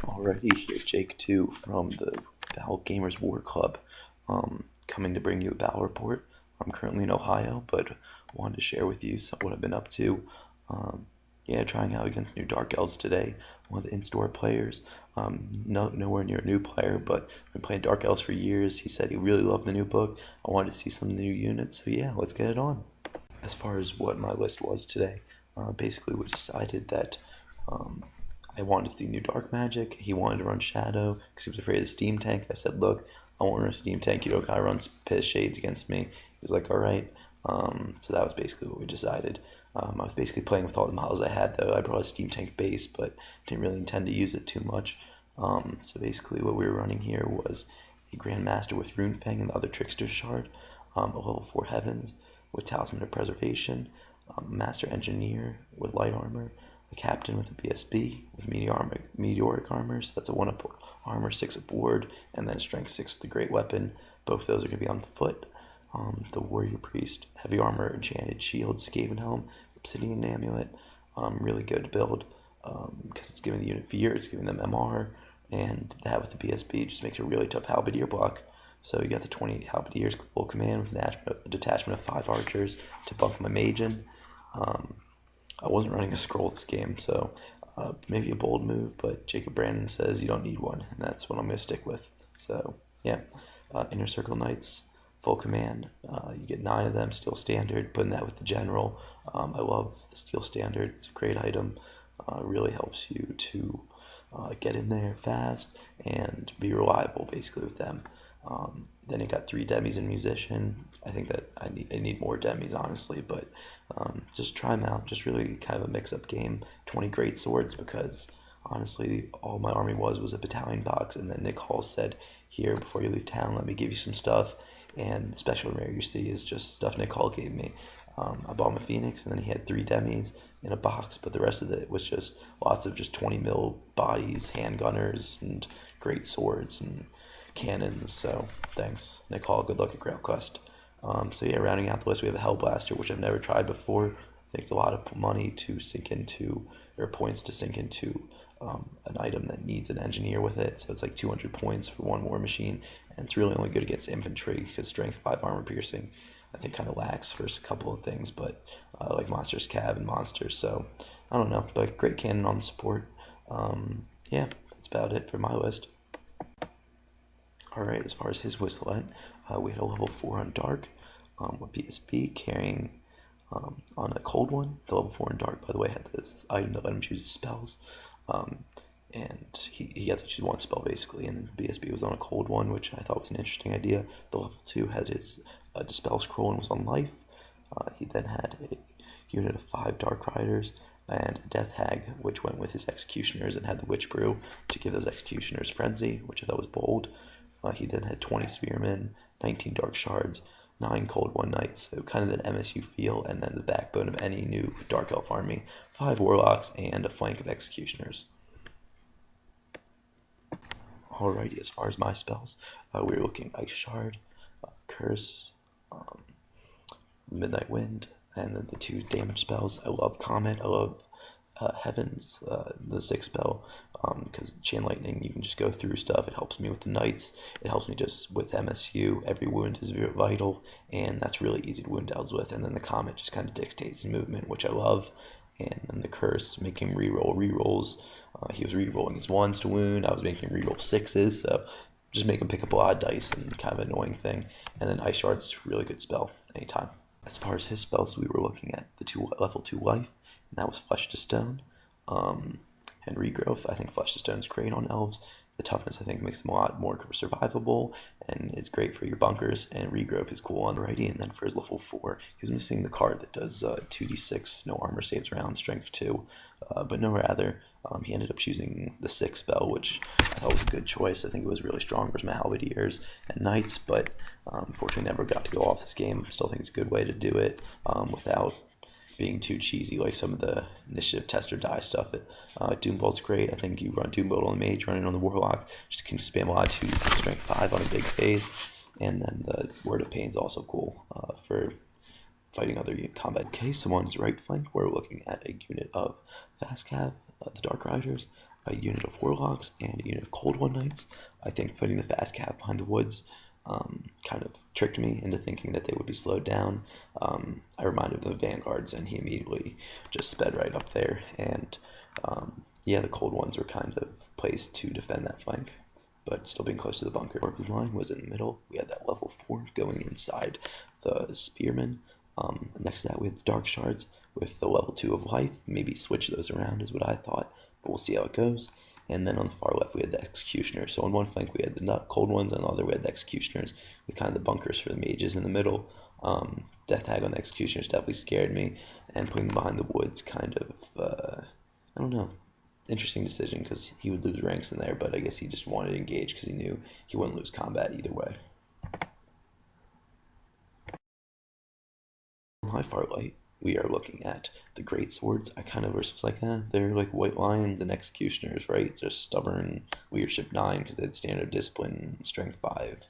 Alrighty, here's Jake 2 from the Val Gamers War Club, coming to bring you a battle report. I'm currently in Ohio, but wanted to share with you what I've been up to. Yeah, trying out against new Dark Elves today, one of the in-store players. Nowhere near a new player, but I've been playing Dark Elves for years. He said he really loved the new book. I wanted to see some of the new units, so yeah, let's get it on. As far as what my list was today, basically we decided that um, I wanted to see new Dark Magic. He wanted to run Shadow because he was afraid of the Steam Tank. I said, look, I won't run a Steam Tank. You don't gotta run Piss Shades against me. He was like, all right. So that was basically what we decided. I was basically playing with all the models I had, though. I brought a Steam Tank base, but didn't really intend to use it too much. So basically what we were running here was a Grandmaster with Runefang and the other Trickster Shard, a level 4 Heavens with Talisman of Preservation, Master Engineer with Light Armor, a Captain with a BSB with Meteoric Armor, so that's a 1-up armor, 6 aboard, and then Strength 6 with the Great Weapon. Both of those are going to be on foot. The Warrior Priest, Heavy Armor, Enchanted Shield, Skaven Helm, Obsidian Amulet, really good build because it's giving the unit fear, it's giving them MR, and that with the BSB just makes a really tough Halberdier block. So you got the 20 Halberdiers full command with a detachment of 5 archers to bunk my mage in. I wasn't running a scroll this game, so maybe a bold move, but Jacob Brandon says you don't need one, and that's what I'm going to stick with. So yeah, Inner Circle Knights, full command. You get 9 of them, Steel Standard, putting that with the General. I love the Steel Standard, it's a great item. Really helps you to get in there fast and be reliable basically with them. Then you got 3 demis and musician. I think that I need more demis honestly, but just try them out. Just really kind of a mix-up game. 20 great swords because honestly all my army was a battalion box, and then Nick Hall said, here before you leave town, let me give you some stuff, and the special rare you see is just stuff Nick Hall gave me. I bought him a Phoenix, and then he had 3 demis in a box, but the rest of it was just lots of just 20 mil bodies, handgunners, and great swords and cannons. So thanks, Nick Hall. Good luck at Grailquest. So yeah, rounding out the list, we have a Hellblaster, which I've never tried before. I think it's a lot of money to sink into, or points to sink into an item that needs an engineer with it. So it's like 200 points for 1 war machine, and it's really only good against infantry because strength 5 armor piercing I think kind of lacks for a couple of things, but like monsters cab and monsters. So I don't know, but great cannon on the support. Yeah, that's about it for my list. Alright, as far as his whistlet, we had a level 4 on Dark with BSB carrying on a cold one. The level 4 in Dark, by the way, had this item that let him choose his spells. And he got to choose 1 spell basically, and the BSB was on a cold one, which I thought was an interesting idea. The level 2 had his Dispel Scroll and was on life. He then had a unit of 5 Dark Riders and a Death Hag, which went with his Executioners and had the Witch Brew to give those Executioners Frenzy, which I thought was bold. He then had 20 Spearmen, 19 Dark Shards, 9 Cold One Knights, so kind of the MSU feel, and then the backbone of any new Dark Elf army, 5 Warlocks, and a flank of Executioners. Alrighty, as far as my spells, we were looking Ice Shard, Curse, Midnight Wind, and then the 2 damage spells. I love Comet, I love Heavens, the 6th spell, because Chain Lightning, you can just go through stuff. It helps me with the Knights, it helps me just with MSU, every wound is very vital, and that's really easy to wound elves with. And then the Comet just kind of dictates the movement, which I love. And then the Curse, making rerolls. He was rerolling his 1s to wound, I was making him reroll 6s, so just make him pick up a lot of dice and kind of annoying thing. And then Ice Shard's really good spell anytime. As far as his spells, we were looking at the level 2 life, and that was Flesh to Stone and Regrowth. I think Flesh to Stone's great on elves. The toughness, I think, makes them a lot more survivable, and it's great for your bunkers, and Regrowth is cool on the righty. And then for his level 4, he's missing the card that does 2d6, no armor saves around, strength 2, but no rather. He ended up choosing the 6th spell, which I thought was a good choice. I think it was really strong versus my Halberdiers and Knights, but unfortunately never got to go off this game. Still think it's a good way to do it without being too cheesy like some of the initiative test or die stuff. Doombolt's great. I think you run Doombolt on the mage, running on the warlock, just can spam a lot of 2d6 strength 5 on a big phase. And then the Word of Pain's also cool for fighting other combat. Okay, so on his right flank, we're looking at a unit of Fast Cav, the Dark Riders, a unit of Warlocks and a unit of Cold One Knights. I think putting the fast cav behind the woods kind of tricked me into thinking that they would be slowed down. I reminded him of the Vanguards, and he immediately just sped right up there. And yeah, the Cold Ones were kind of placed to defend that flank, but still being close to the bunker. Orp's line was in the middle. We had that level 4 going inside the Spearmen. Next to that, we had the Dark Shards with the level 2 of Life. Maybe switch those around is what I thought, but we'll see how it goes. And then on the far left, we had the Executioners. So on one flank, we had the Cold Ones, and on the other, we had the Executioners with kind of the bunkers for the mages in the middle. Death Tag on the Executioners definitely scared me, and putting them behind the woods kind of, I don't know, interesting decision because he would lose ranks in there, but I guess he just wanted to engage because he knew he wouldn't lose combat either way. My far right, we are looking at the Great Swords. I kind of was like, they're like White Lions and Executioners, right? Just stubborn, leadership 9 because they had standard discipline, strength 5.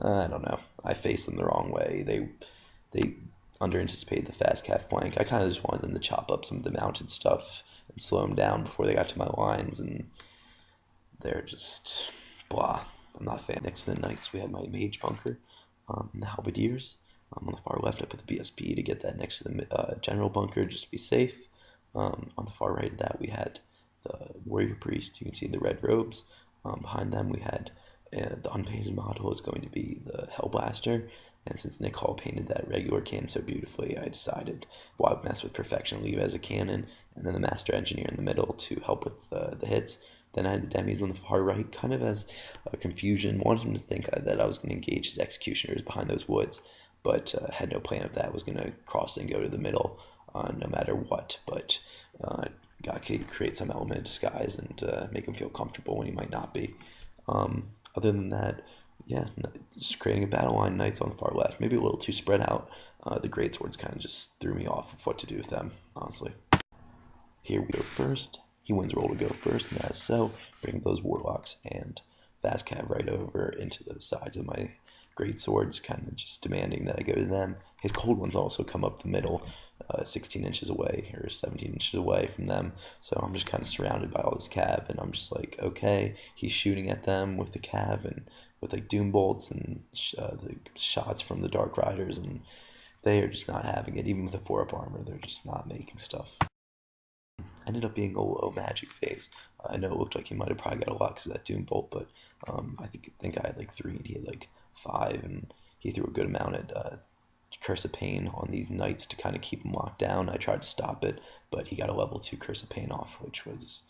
I don't know. I faced them the wrong way. They under anticipated the fast cat flank. I kind of just wanted them to chop up some of the mounted stuff and slow them down before they got to my lines, and they're just blah. I'm not a fan. Next to the Knights, we had my Mage Bunker and the Halberdiers. On the far left, I put the BSB to get that next to the General Bunker just to be safe. On the far right of that, we had the Warrior Priest. You can see the red robes. Behind them, we had the unpainted model is going to be the Hellblaster. And since Nick Hall painted that regular cannon so beautifully, I decided, why mess with perfection, leave it as a cannon, and then the Master Engineer in the middle to help with the hits. Then I had the Demis on the far right, kind of as a confusion. Wanted him to think that I was going to engage his Executioners behind those woods, but had no plan of that. Was going to cross and go to the middle no matter what, but got to create some element of disguise and make him feel comfortable when he might not be. Other than that, yeah, just creating a battle line, Knights on the far left, maybe a little too spread out. The Great Swords kind of just threw me off of what to do with them, honestly. Here we go first. He wins roll to go first, and as so, bring those Warlocks and Fast Cav right over into the sides of my Great Swords, kind of just demanding that I go to them. His Cold Ones also come up the middle, 16 inches away, or 17 inches away from them, so I'm just kind of surrounded by all this Cav, and I'm just like, okay, he's shooting at them with the Cav, and with like Doom Bolts, and the shots from the Dark Riders, and they are just not having it. Even with the 4-up armor, they're just not making stuff. Ended up being a low magic phase. I know it looked like he might have probably got a lot because of that Doom Bolt, but I think I had like 3 and he had like 5, and he threw a good amount at Curse of Pain on these Knights to kind of keep him locked down. I tried to stop it, but he got a level 2 Curse of Pain off, which was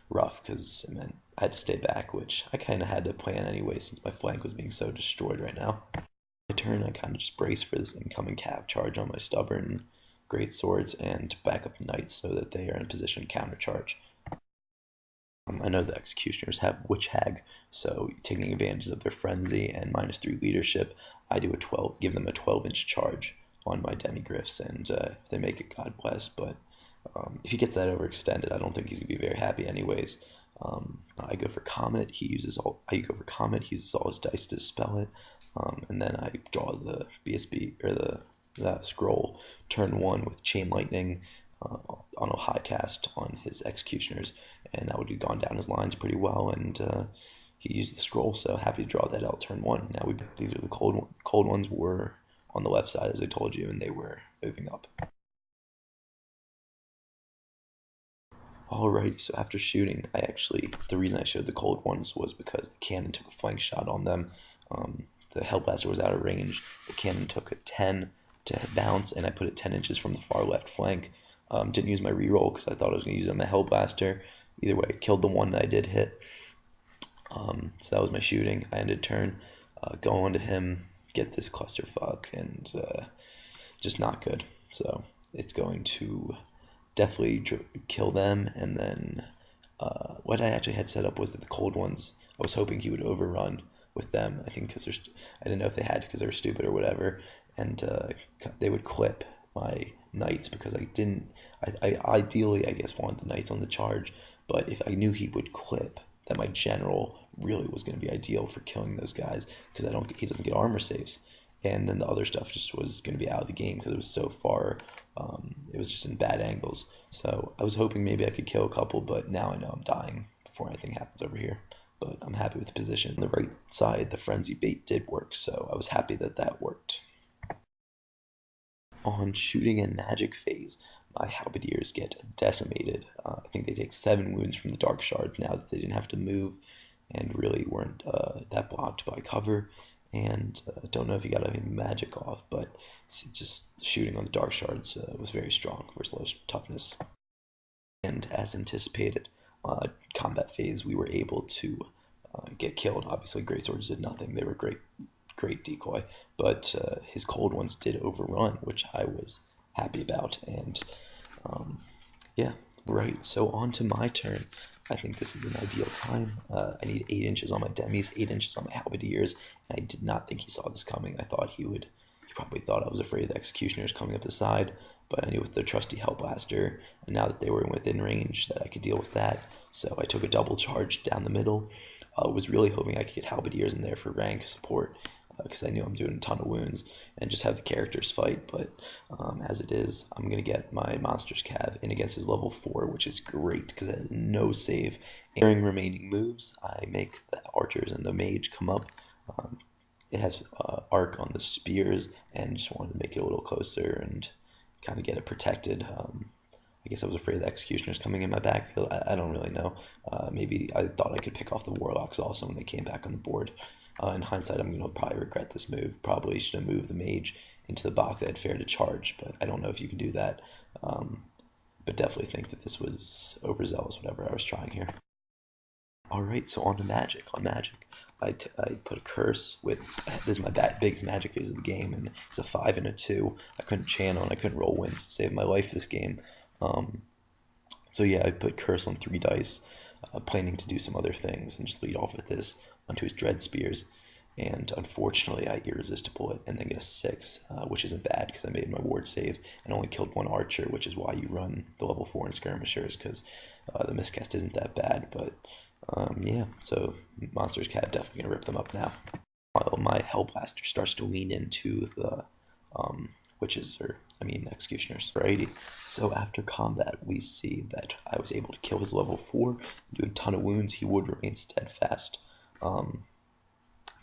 rough because it meant I had to stay back, which I kind of had to plan anyway since my flank was being so destroyed right now. My turn, I kind of just brace for this incoming cav charge on my stubborn Great Swords and back up the Knights so that they are in a position to countercharge. I know the Executioners have Witch Hag, so taking advantage of their frenzy and -3 leadership, I do give them a 12-inch charge on my Demigriffs, and if they make it, God bless. But if he gets that overextended, I don't think he's gonna be very happy anyways. I go for Comet. He uses all his dice to dispel it, and then I draw the BSB or the scroll turn 1 with Chain Lightning on a high cast on his Executioners, and that would have gone down his lines pretty well, and he used the scroll, so happy to draw that out turn 1. Now these are the cold ones were on the left side, as I told you, and they were moving up. Alrighty, so after shooting, the reason I showed the cold ones was because the cannon took a flank shot on them. The Hellblaster was out of range. The cannon took a 10 to bounce, and I put it 10 inches from the far left flank. Didn't use my reroll because I thought I was going to use it on my Hellblaster. Either way, I killed the one that I did hit. So that was my shooting. I ended turn, go on to him, get this clusterfuck, and just not good. So it's going to definitely kill them, and then what I actually had set up was that the cold ones, I was hoping he would overrun with them. I think because I didn't know if they had because they were stupid or whatever, and they would clip my Knights because I ideally, I guess, wanted the Knights on the charge, but if I knew he would clip, that my General really was going to be ideal for killing those guys because he doesn't get armor saves, and then the other stuff just was going to be out of the game because it was so far. It was just in bad angles. So I was hoping maybe I could kill a couple, but now I know I'm dying before anything happens over here. But I'm happy with the position. On the right side, the frenzy bait did work, so I was happy that that worked. On shooting and magic phase, my halberdiers get decimated. I think they take 7 wounds from the dark shards now that they didn't have to move and really weren't that blocked by cover. And don't know if he got any magic off, but just shooting on the dark shards was very strong versus low toughness. And as anticipated, combat phase, we were able to get killed. Obviously, greatswords did nothing; they were great decoy, but his cold ones did overrun, which I was happy about. And yeah, right. So on to my turn. I think this is an ideal time. I need 8 inches on my demis, 8 inches on my halberdiers, and I did not think he saw this coming. I thought he would. He probably thought I was afraid of the executioners coming up the side, but I knew with the trusty Hellblaster, and now that they were within range, that I could deal with that. So I took a double charge down the middle. Was really hoping I could get halberdiers in there for rank support, because I knew I'm doing a ton of wounds and just have the characters fight. But as it is, I'm going to get my Monster's Cav in against his level 4, which is great because it has no save. And during remaining moves, I make the archers and the mage come up. It has arc on the spears, and just wanted to make it a little closer and kind of get it protected. I guess I was afraid of the executioners coming in my backfield. I don't really know. Maybe I thought I could pick off the warlocks also when they came back on the board. In hindsight, I'm going to probably regret this move. Probably should have moved the mage into the box that had fair to charge, but I don't know if you can do that. But definitely think that this was overzealous, whatever I was trying here. Alright, so on to magic. On magic, I put a curse with, this is my biggest magic phase of the game, and it's a 5 and a 2. I couldn't channel and I couldn't roll wins to save my life this game. So yeah, I put curse on 3 dice, planning to do some other things and just lead off with this onto his dread spears. And unfortunately, I irresistible it and then get a 6, which isn't bad because I made my ward save and only killed 1 archer, which is why you run the level 4 in skirmishers, because the miscast isn't that bad. But yeah, so Monster's Cat definitely gonna rip them up now. While my Hellblaster starts to lean into the witches, or I mean executioners. Alrighty, so after combat, we see that I was able to kill his level 4, do a ton of wounds. He would remain steadfast. I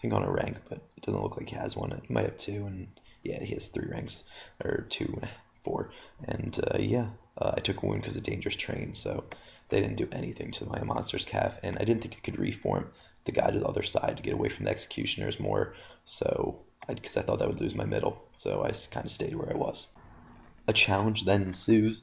think on a rank, but it doesn't look like he has one. He might have 2, and yeah, he has 3 ranks, or 2, 4. And yeah, I took a wound because of dangerous train, so they didn't do anything to my Monster's Calf, and I didn't think I could reform the guy to the other side to get away from the executioners more, so because I thought that would lose my middle, so I kind of stayed where I was. A challenge then ensues.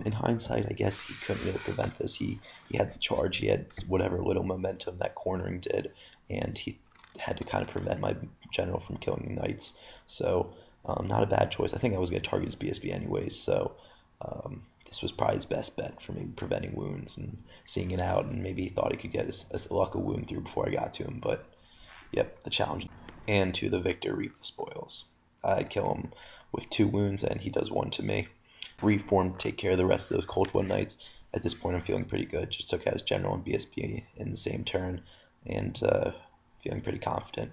In hindsight, I guess he couldn't really prevent this. He had the charge, he had whatever little momentum that cornering did, and he had to kind of prevent my general from killing knights. So not a bad choice. I think I was going to target his BSB anyways, so this was probably his best bet for maybe preventing wounds and seeing it out, and maybe he thought he could get a luck of wound through before I got to him, but yep, the challenge. And to the victor reap the spoils. I kill him with 2 wounds, and he does 1 to me. Reform, take care of the rest of those Cold One Knights. At this point, I'm feeling pretty good. Just took out his general and BSB in the same turn, and feeling pretty confident.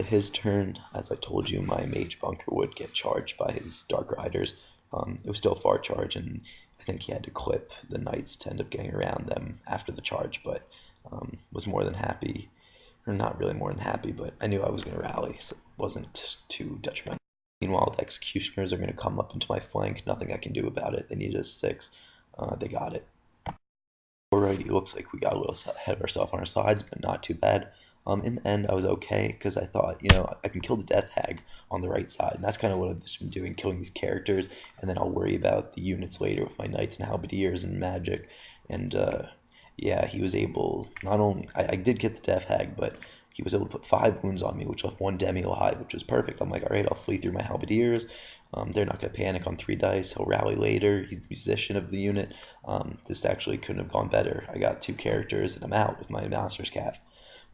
His turn, as I told you, my mage bunker would get charged by his Dark Riders. It was still a far charge, and I think he had to clip the knights to end up getting around them after the charge, but was more than happy, or not really more than happy, but I knew I was going to rally, so it wasn't too detrimental. Meanwhile, the executioners are going to come up into my flank. Nothing I can do about it. They needed a 6. They got it. Alrighty, looks like we got a little ahead of ourselves on our sides, but not too bad. In the end, I was okay because I thought, I can kill the Death Hag on the right side, and that's kind of what I've just been doing, killing these characters, and then I'll worry about the units later with my knights and halberdiers and magic. And yeah, he was able, not only, I did get the Death Hag, but he was able to put 5 wounds on me, which left 1 demi alive, which was perfect. I'm like, alright, I'll flee through my halberdiers. They're not going to panic on 3 dice. He'll rally later. He's the musician of the unit. This actually couldn't have gone better. I got 2 characters, and I'm out with my Monster's Calf.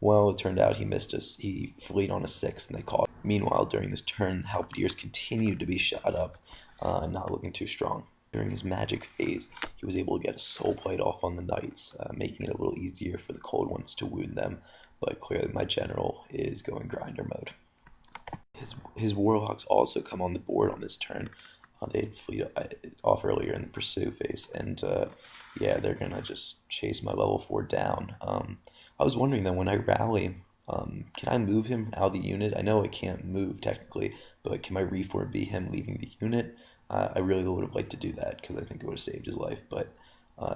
Well, it turned out he missed us. He fleed on a 6, and they caught him. Meanwhile, during this turn, the halberdiers continued to be shot up, not looking too strong. During his magic phase, he was able to get a soul plate off on the knights, making it a little easier for the cold ones to wound them. But clearly my general is going grinder mode. His warlocks also come on the board on this turn. They had fleet off earlier in the pursue phase, and yeah, they're gonna just chase my level 4 down. I was wondering then when I rally, can I move him out of the unit? I know I can't move technically, but can my reform be him leaving the unit? I really would have liked to do that because I think it would have saved his life. But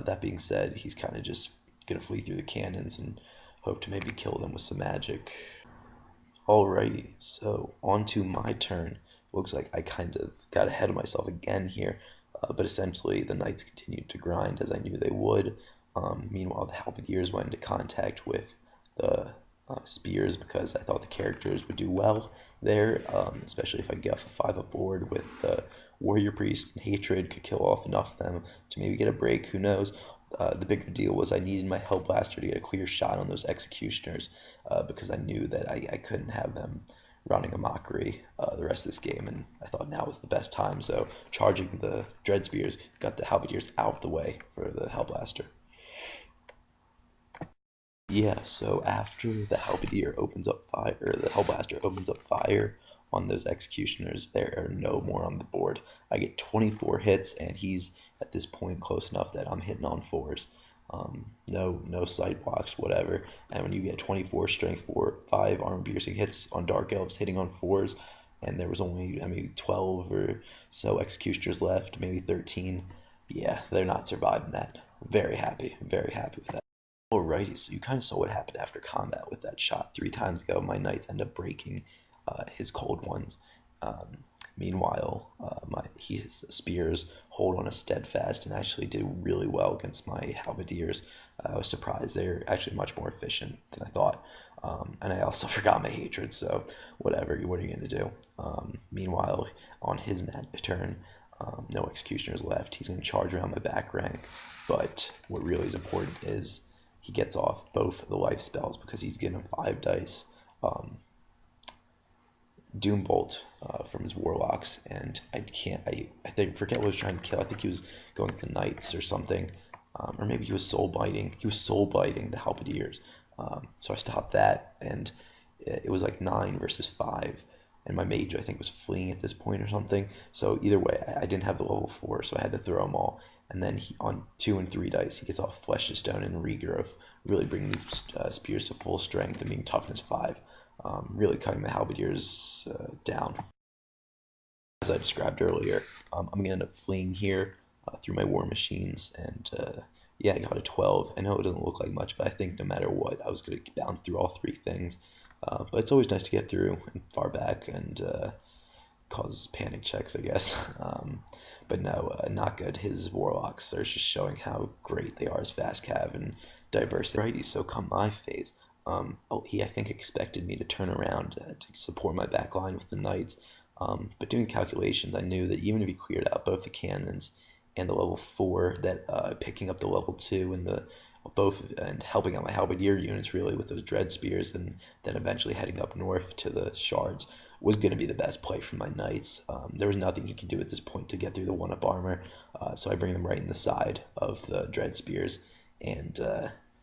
that being said, he's kind of just gonna flee through the cannons and hope to maybe kill them with some magic. Alrighty, so on to my turn. Looks like I kind of got ahead of myself again here, but essentially the knights continued to grind as I knew they would. Meanwhile, the halberdiers went into contact with the spears because I thought the characters would do well there, especially if I get off a 5-up board with the warrior priest and hatred could kill off enough of them to maybe get a break. Who knows? The bigger deal was I needed my Hellblaster to get a clear shot on those executioners because I knew that I couldn't have them running a mockery the rest of this game, and I thought now was the best time. So charging the Dread Spears got the Halberdiers out of the way for the Hellblaster. Yeah, so after the Halberdier opens up fire, or the Hellblaster opens up fire on those executioners, there are no more on the board. I get 24 hits, and he's at this point close enough that I'm hitting on fours. No sight blocks, whatever. And when you get 24 strength 4, 5 armor piercing hits on Dark Elves hitting on fours, and there was only maybe 12 or so executioners left, maybe 13. Yeah, they're not surviving that. Very happy with that. Alrighty, so you kind of saw what happened after combat with that shot 3 times ago. My knights end up breaking his cold ones. Um, Meanwhile, his spears hold on a steadfast and actually did really well against my halberdiers. I was surprised they're actually much more efficient than I thought. And I also forgot my hatred, so whatever. What are you gonna do? Meanwhile, on his turn, no executioners left. He's gonna charge around my back rank. But what really is important is he gets off both of the life spells because he's getting 5 dice Doom Bolt from his warlocks, and I can't. I think forget what he was trying to kill. I think he was going to the knights or something, or maybe he was soul biting. He was soul biting the halberdiers. So I stopped that, and it was like 9 versus 5, and my mage I think was fleeing at this point or something. So either way, I didn't have the level 4, so I had to throw them all. And then he on 2 and 3 dice, he gets off Flesh to Stone and Regrowth, really bringing these spears to full strength and being toughness 5. Really cutting the halberdiers down. As I described earlier, I'm going to end up fleeing here through my war machines, and yeah, I got a 12. I know it doesn't look like much, but I think no matter what, I was going to bounce through all 3 things. But it's always nice to get through and far back and causes panic checks, I guess. But no, not good. His warlocks are just showing how great they are as fast cav and diverse. Righty, so come my phase. He I think expected me to turn around to support my back line with the knights. But doing calculations, I knew that even if he cleared out both the cannons and the level 4, that picking up the level 2 and the both and helping out my halberdier units really with those dread spears, and then eventually heading up north to the shards was going to be the best play for my knights. There was nothing he could do at this point to get through the 1-up armor, so I bring them right in the side of the dread spears, and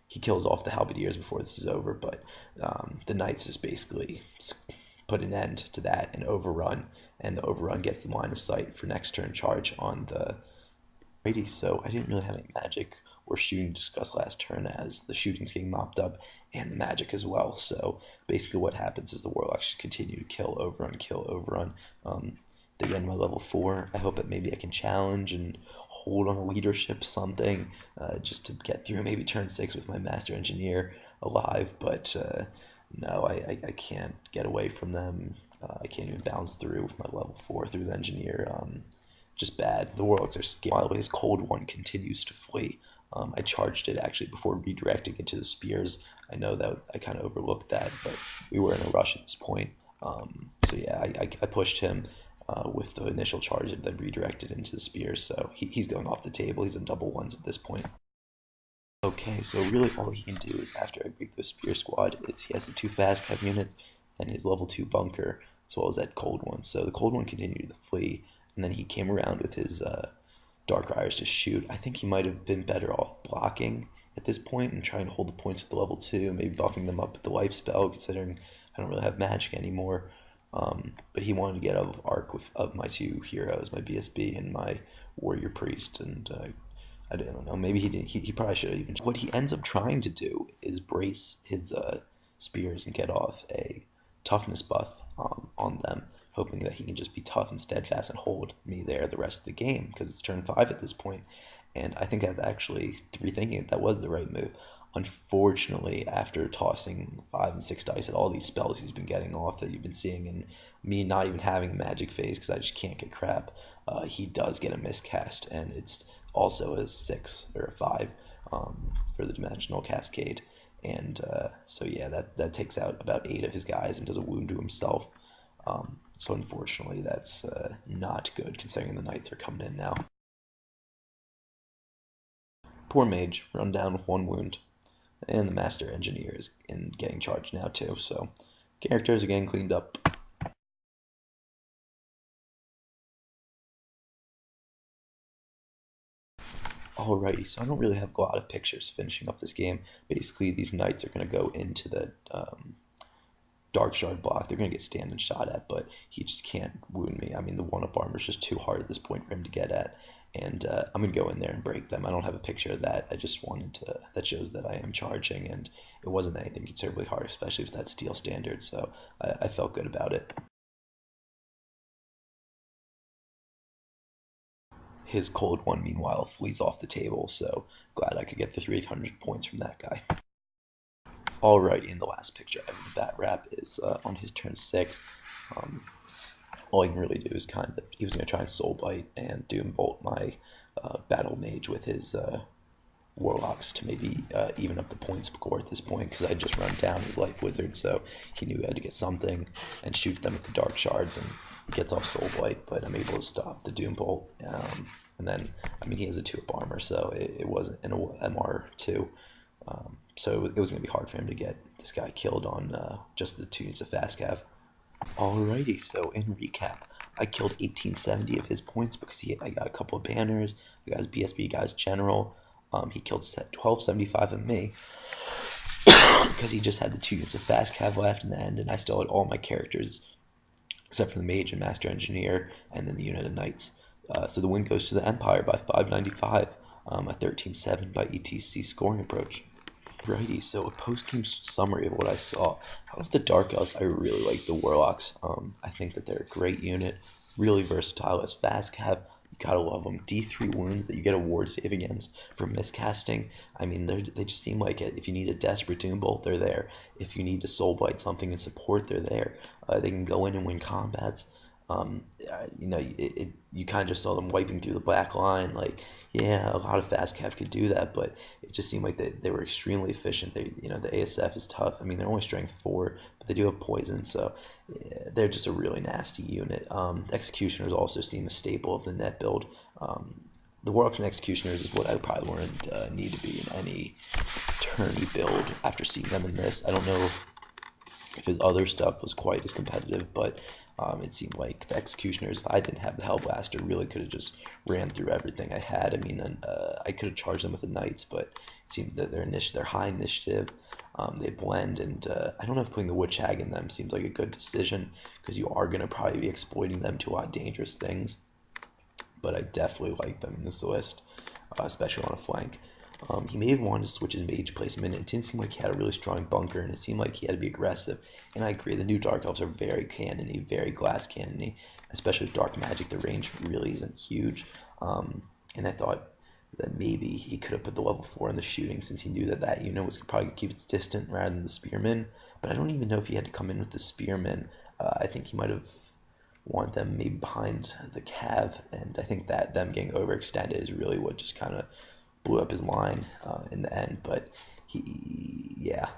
he kills off the halberdiers before this is over. But the knights just basically put an end to that and overrun, and the overrun gets the line of sight for next turn charge on the Brady. So I didn't really have any magic or shooting to discuss last turn, as the shooting's getting mopped up and the magic as well. So basically what happens is the warlocks should continue to kill overrun. They get my level 4. I hope that maybe I can challenge and hold on a leadership something, just to get through maybe turn 6 with my master engineer alive. But no, I can't get away from them. I can't even bounce through with my level 4 through the engineer. Just bad. The warlocks are scared. While his cold one continues to flee. I charged it actually before redirecting it to the spears. I know that I kind of overlooked that, but we were in a rush at this point. So yeah, I pushed him with the initial charge and then redirected into the spears. So he's going off the table. He's in double ones at this point. Okay, so really all he can do is after I break the spear squad is he has the 2 fast cav units and his level 2 bunker as well as that cold one. So the cold one continued to flee, and then he came around with his Dark Riders to shoot. I think he might have been better off blocking at this point and trying to hold the points with the level 2, maybe buffing them up with the life spell, considering I don't really have magic anymore. But he wanted to get out of arc of my two heroes, my BSB and my warrior priest, and I don't know. Maybe he didn't. He probably should have even. What he ends up trying to do is brace his spears and get off a toughness buff on them, hoping that he can just be tough and steadfast and hold me there the rest of the game because it's turn 5 at this point. And I think I've actually rethinking it, that was the right move. Unfortunately, after tossing 5 and 6 dice at all these spells he's been getting off that you've been seeing, and me not even having a magic phase because I just can't get crap, he does get a miscast, and it's also a 6 or a 5 for the Dimensional Cascade. And so yeah, that takes out about 8 of his guys and does a wound to himself. So unfortunately, that's not good considering the knights are coming in now. Poor mage, run down with 1 wound, and the master engineer is getting charged now too. So characters are getting cleaned up. Alrighty, so I don't really have a lot of pictures finishing up this game. Basically, these knights are going to go into the dark shard block. They're going to get standing shot at, but he just can't wound me. I mean, the 1-up armor is just too hard at this point for him to get at. And I'm going to go in there and break them. I don't have a picture of that. I just wanted to, that shows that I am charging, and it wasn't anything considerably hard, especially with that steel standard, so I felt good about it. His cold one, meanwhile, flees off the table, so glad I could get the 300 points from that guy. Alrighty, in the last picture, I mean, the bat wrap is on his turn 6. All he can really do is he was going to try and soul bite and doom bolt my battle mage with his warlocks to maybe even up the point score at this point, because I just run down his life wizard, so he knew he had to get something and shoot them with the dark shards, and he gets off soul blight, but I'm able to stop the doom bolt. And then, I mean, he has a 2-up armor, so it wasn't an MR2, so it was going to be hard for him to get this guy killed on just the 2 units of fast cav. Alrighty, so in recap, I killed 1870 of his points because I got a couple of banners. I got his BSB guy's general. He killed 1275 of me because he just had the 2 units of fast cav left in the end, and I still had all my characters except for the mage and master engineer, and then the unit of knights. So the win goes to the Empire by 595, a 13-7 by ETC scoring approach. Righty, so a post-game summary of what I saw. Out of the Dark Elves, I really like the Warlocks. I think that they're a great unit, really versatile as fast cav. You gotta love them. D3 wounds that you get a ward save against for miscasting. I mean, they just seem like it. If you need a desperate doom bolt, they're there. If you need to soul bite something in support, they're there. They can go in and win combats. You kind of just saw them wiping through the black line. Like, yeah, a lot of fast cav could do that, but it just seemed like they were extremely efficient. The ASF is tough. I mean, they're only strength 4, but they do have poison, so yeah, they're just a really nasty unit. Executioners also seem a staple of the net build. The Warlocks and Executioners is what I probably learned need to be in any tourney build after seeing them in this. I don't know if his other stuff was quite as competitive, but it seemed like the Executioners, if I didn't have the Hellblaster, really could have just ran through everything I had. I mean, I could have charged them with the Knights, but it seemed that they're high initiative. They blend, and I don't know if putting the Witch Hag in them seems like a good decision, because you are going to probably be exploiting them to a lot of dangerous things. But I definitely like them in this list, especially on a flank. He may have wanted to switch his mage placement. It didn't seem like he had a really strong bunker, and it seemed like he had to be aggressive. And I agree, the new Dark Elves are very cannony, very glass cannony, especially with Dark Magic. The range really isn't huge. And I thought that maybe he could have put the level 4 in the shooting, since he knew that unit was probably going to keep its distant rather than the Spearmen. But I don't even know if he had to come in with the Spearmen. I think he might have wanted them maybe behind the Cav, and I think that them getting overextended is really what just kind of blew up his line in the end. But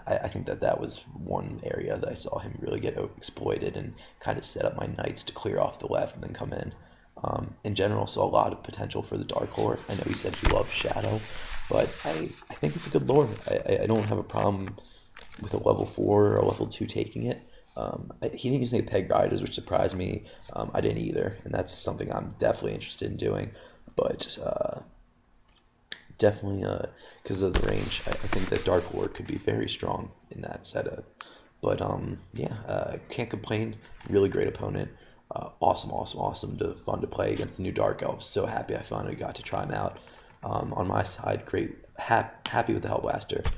I think that was one area that I saw him really get exploited and kind of set up my knights to clear off the left and then come in. In general, saw a lot of potential for the Dark Lord. I know he said he loves Shadow, but I think it's a good lore. I don't have a problem with a level 4 or a level 2 taking it. He didn't use any peg riders, which surprised me. I didn't either, and that's something I'm definitely interested in doing. But definitely, because of the range, I think that Dark Lord could be very strong in that setup. But yeah, can't complain. Really great opponent. Awesome fun to play against the new Dark Elves. So happy I finally got to try him out. On my side, great, happy with the Hellblaster.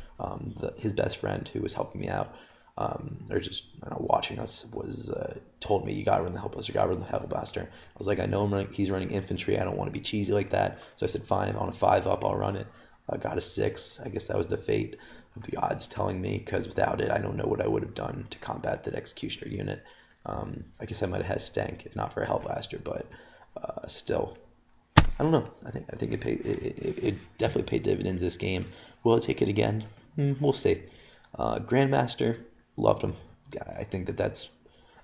His best friend who was helping me out, or just I don't know, watching us, was told me you got to run the Hellblaster, got to run the Hellblaster. I was like, I know he's running infantry. I don't want to be cheesy like that. So I said, fine, on a 5-up, I'll run it. I got a 6. I guess that was the fate of the odds telling me, because without it, I don't know what I would have done to combat that Executioner unit. I guess I might have had Stank if not for a Hellblaster, but still, I don't know. I think it definitely paid dividends this game. Will I take it again? We'll see. Grandmaster, loved him. Yeah, I think that's.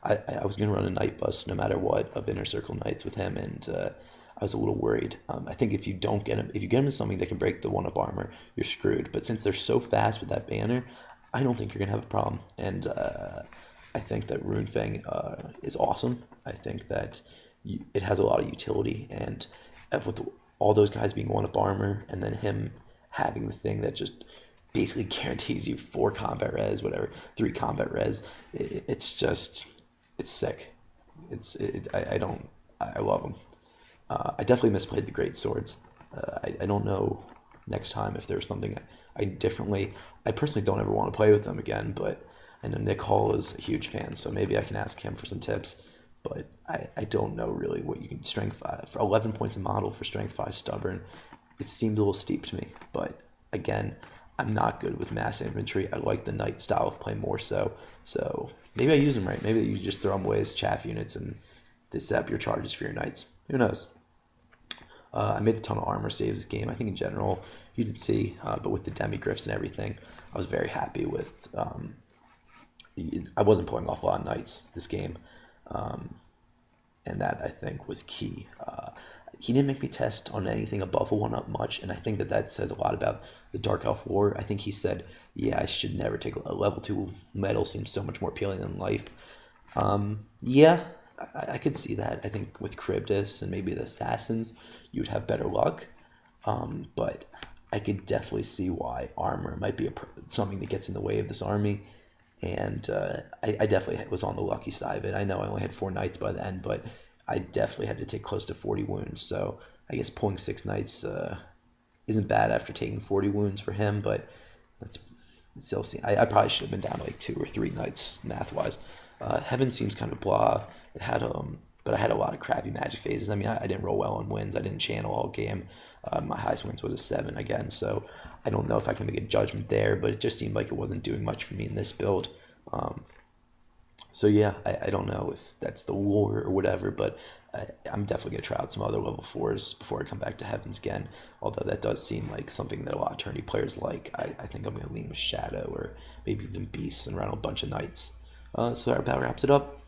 I was gonna run a night bus no matter what of Inner Circle Knights with him, and I was a little worried. I think if you don't get him, if you get him to something that can break the 1-up armor, you're screwed. But since they're so fast with that banner, I don't think you're gonna have a problem. And I think that Runefang is awesome. I think that it has a lot of utility, and with all those guys being 1-up armor, and then him having the thing that just basically guarantees you 4 combat res, whatever, 3 combat res. It's just, it's sick. I love them. I definitely misplayed the great swords. I don't know next time if there's something I differently. I personally don't ever want to play with them again, but I know Nick Hall is a huge fan, so maybe I can ask him for some tips. But I don't know really what you can strength 5 for 11 points in model for strength 5 stubborn. It seemed a little steep to me, but again, I'm not good with mass infantry. I like the knight style of play more so. So maybe I use them right. Maybe you just throw them away as chaff units and they set up your charges for your knights. Who knows? I made a ton of armor saves this game. I think in general you did see, but with the demigriffs and everything, I was very happy with. I wasn't pulling off a lot of knights this game, and that I think was key. He didn't make me test on anything above a 1-up much, and I think that says a lot about the Dark Elf War. I think he said, yeah, I should never take a level 2 medal, seems so much more appealing than life. Yeah, I could see that. I think with Cryptus and maybe the Assassins, you would have better luck. But I could definitely see why armor might be something that gets in the way of this army. And I definitely was on the lucky side of it. I know I only had 4 knights by the end, but I definitely had to take close to 40 wounds. So I guess pulling 6 knights isn't bad after taking 40 wounds for him, but that's still see. I probably should have been down to like 2 or 3 knights math wise. Heaven seems kind of blah. It had but I had a lot of crappy magic phases. I mean, I didn't roll well on wins. I didn't channel all game. My highest wins was a 7 again, so I don't know if I can make a judgment there, but it just seemed like it wasn't doing much for me in this build. So yeah, I don't know if that's the war or whatever, but I'm definitely going to try out some other level 4s before I come back to Heavens again, although that does seem like something that a lot of tourney players like. I think I'm going to lean with Shadow or maybe even Beasts and run a bunch of Knights. So that about wraps it up.